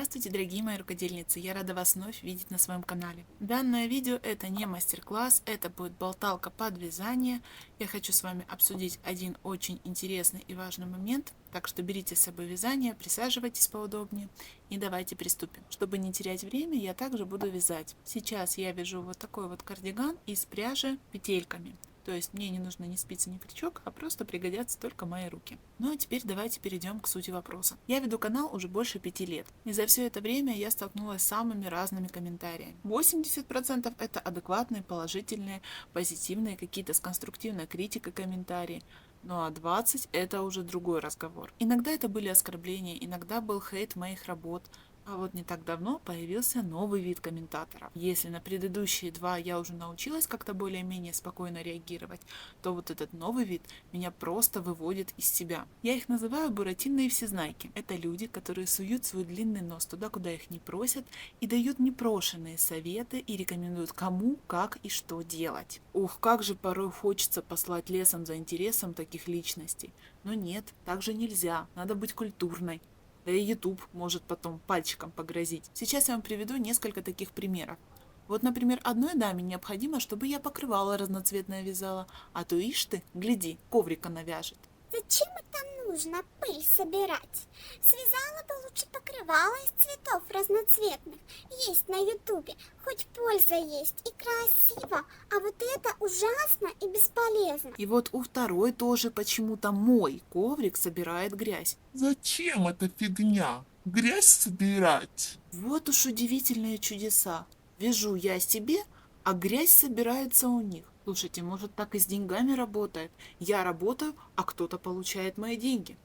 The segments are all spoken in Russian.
Здравствуйте, дорогие мои рукодельницы! Я рада вас вновь видеть на своем канале. Данное видео это не мастер-класс, это будет болталка под вязание. Я хочу с вами обсудить один очень интересный и важный момент, так что берите с собой вязание, присаживайтесь поудобнее и давайте приступим. Чтобы не терять время, я также буду вязать. Сейчас я вяжу вот такой вот кардиган из пряжи петельками. То есть мне не нужно ни спицы, ни крючок, а просто пригодятся только мои руки. Ну а теперь давайте перейдем к сути вопроса. Я веду канал уже больше 5 лет. И за все это время я столкнулась с самыми разными комментариями. 80% это адекватные, положительные, позитивные, какие-то с конструктивной критикой комментарии. Ну а 20 это уже другой разговор. Иногда это были оскорбления, иногда был хейт моих работ. А вот не так давно появился новый вид комментаторов. Если на предыдущие два я уже научилась как-то более-менее спокойно реагировать, то вот этот новый вид меня просто выводит из себя. Я их называю буратино и всезнайки. Это люди, которые суют свой длинный нос туда, куда их не просят, и дают непрошенные советы и рекомендуют кому, как и что делать. Ух, как же порой хочется послать лесом за интересом таких личностей. Но нет, так же нельзя, надо быть культурной. Да и YouTube может потом пальчиком погрозить. Сейчас я вам приведу несколько таких примеров. Вот, например, одной даме необходимо, чтобы я покрывало разноцветное вязала, а то ишь ты, гляди, коврика навяжет. Зачем это нужно пыль собирать? Связала бы лучше покрывало из цветов разноцветных. Есть на ютубе, хоть польза есть и красиво, а вот это ужасно и бесполезно. И вот у второй тоже почему-то мой коврик собирает грязь. Зачем эта фигня? Грязь собирать? Вот уж удивительные чудеса. Вяжу я себе, а грязь собирается у них. Слушайте, может так и с деньгами работает? Я работаю, а кто-то получает мои деньги.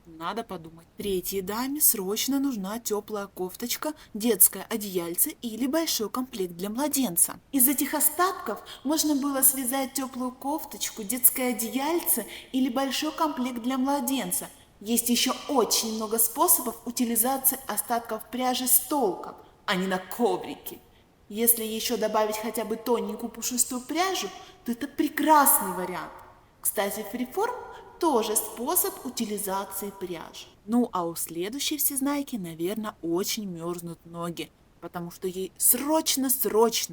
Надо подумать. Третьей даме срочно нужна теплая кофточка, детское одеяльце или большой комплект для младенца. Из этих остатков можно было связать теплую кофточку, детское одеяльце или большой комплект для младенца. Есть еще очень много способов утилизации остатков пряжи с толком, а не на коврике. Если еще добавить хотя бы тоненькую пушистую пряжу, то это прекрасный вариант. Кстати, фриформ тоже способ утилизации пряжи. Ну а у следующей всезнайки, наверное, очень мерзнут ноги, потому что ей срочно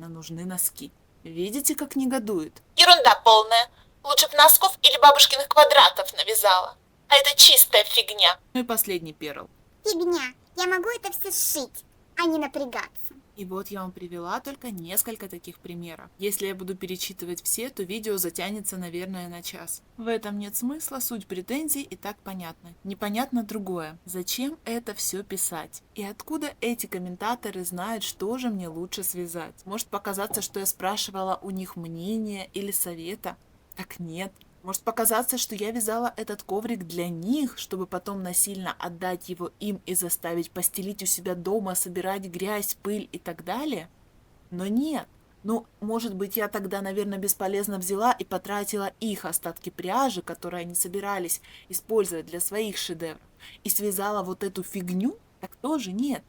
нужны носки. Видите, как негодует? Ерунда полная. Лучше б носков или бабушкиных квадратов навязала. А это чистая фигня. Ну и последний перл. Фигня, я могу это все сшить, а не напрягаться. И вот я вам привела только несколько таких примеров. Если я буду перечитывать все, то видео затянется, наверное, на час. В этом нет смысла, суть претензий и так понятно. Непонятно другое. Зачем это все писать? И откуда эти комментаторы знают, что же мне лучше связать? Может показаться, что я спрашивала у них мнения или совета? Так нет. Может показаться, что я вязала этот коврик для них, чтобы потом насильно отдать его им и заставить постелить у себя дома, собирать грязь, пыль и так далее? Но нет. Ну, может быть, я тогда, наверное, бесполезно взяла и потратила их остатки пряжи, которые они собирались использовать для своих шедевров, и связала вот эту фигню? Так тоже нет.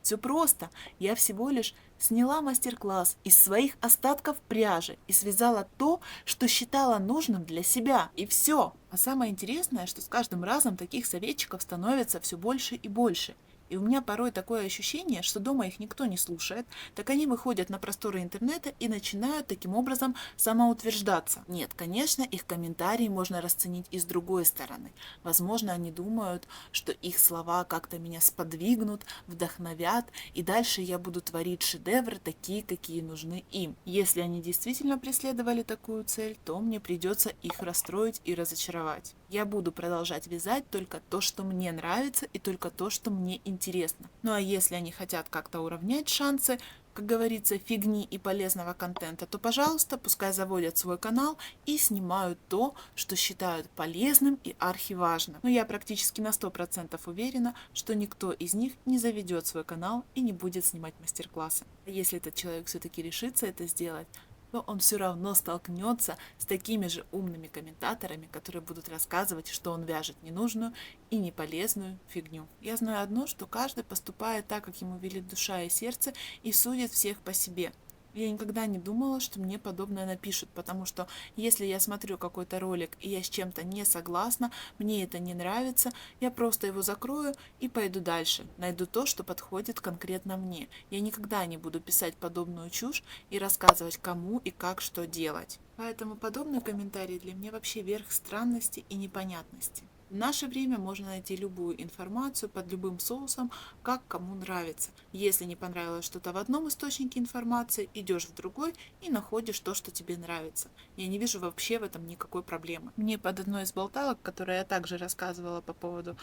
Все просто. Я всего лишь сняла мастер-класс из своих остатков пряжи и связала то, что считала нужным для себя. И все. А самое интересное, что с каждым разом таких советчиков становится все больше и больше. И у меня порой такое ощущение, что дома их никто не слушает, так они выходят на просторы интернета и начинают таким образом самоутверждаться. Нет, конечно, их комментарии можно расценить и с другой стороны. Возможно, они думают, что их слова как-то меня сподвигнут, вдохновят, и дальше я буду творить шедевры такие, какие нужны им. Если они действительно преследовали такую цель, то мне придется их расстроить и разочаровать. Я буду продолжать вязать только то, что мне нравится, и только то, что мне интересно. Ну а если они хотят как-то уравнять шансы, как говорится, фигни и полезного контента, то, пожалуйста, пускай заводят свой канал и снимают то, что считают полезным и архиважным. Но я практически на 100% уверена, что никто из них не заведет свой канал и не будет снимать мастер-классы. А если этот человек все-таки решится это сделать, то он все равно столкнется с такими же умными комментаторами, которые будут рассказывать, что он вяжет ненужную и неполезную фигню. Я знаю одно, что каждый поступает так, как ему велит душа и сердце, и судит всех по себе. Я никогда не думала, что мне подобное напишут, потому что если я смотрю какой-то ролик и я с чем-то не согласна, мне это не нравится, я просто его закрою и пойду дальше, найду то, что подходит конкретно мне. Я никогда не буду писать подобную чушь и рассказывать кому и как что делать. Поэтому подобные комментарии для меня вообще верх странности и непонятности. В наше время можно найти любую информацию под любым соусом, как кому нравится. Если не понравилось что-то в одном источнике информации, идешь в другой и находишь то, что тебе нравится. Я не вижу вообще в этом никакой проблемы. Мне под одной из болталок, которую я также рассказывала по поводу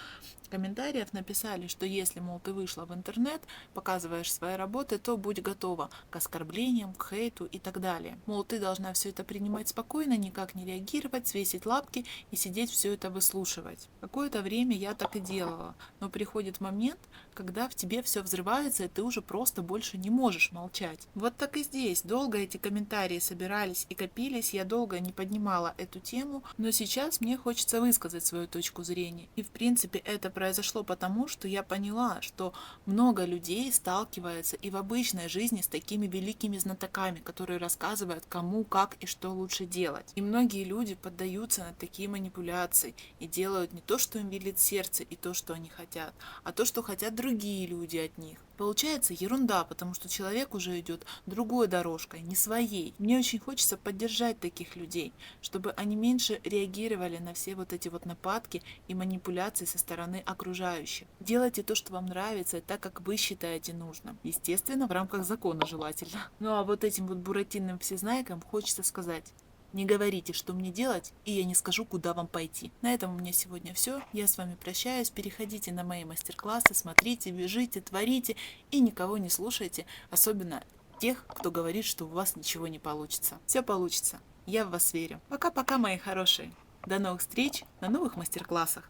комментариев, написали, что если, мол, ты вышла в интернет, показываешь свои работы, то будь готова к оскорблениям, к хейту и так далее. Мол, ты должна все это принимать спокойно, никак не реагировать, свесить лапки и сидеть все это выслушивать. Какое-то время я так и делала, но приходит момент, когда в тебе все взрывается, и ты уже просто больше не можешь молчать. Вот так и здесь. Долго эти комментарии собирались и копились, я долго не поднимала эту тему, но сейчас мне хочется высказать свою точку зрения. И в принципе это произошло потому, что я поняла, что много людей сталкивается и в обычной жизни с такими великими знатоками, которые рассказывают, кому, как и что лучше делать. И многие люди поддаются на такие манипуляции и делают не то, что им велит сердце и то, что они хотят, а то, что хотят другие люди от них. Получается ерунда, потому что человек уже идет другой дорожкой, не своей. Мне очень хочется поддержать таких людей, чтобы они меньше реагировали на все вот эти вот нападки и манипуляции со стороны окружающих. Делайте то, что вам нравится, так, как вы считаете нужным. Естественно, в рамках закона желательно. Ну а вот этим вот буратинным всезнайкам хочется сказать: не говорите, что мне делать, и я не скажу, куда вам пойти. На этом у меня сегодня все. Я с вами прощаюсь. Переходите на мои мастер-классы, смотрите, бежите, творите и никого не слушайте, особенно тех, кто говорит, что у вас ничего не получится. Все получится. Я в вас верю. Пока-пока, мои хорошие. До новых встреч на новых мастер-классах.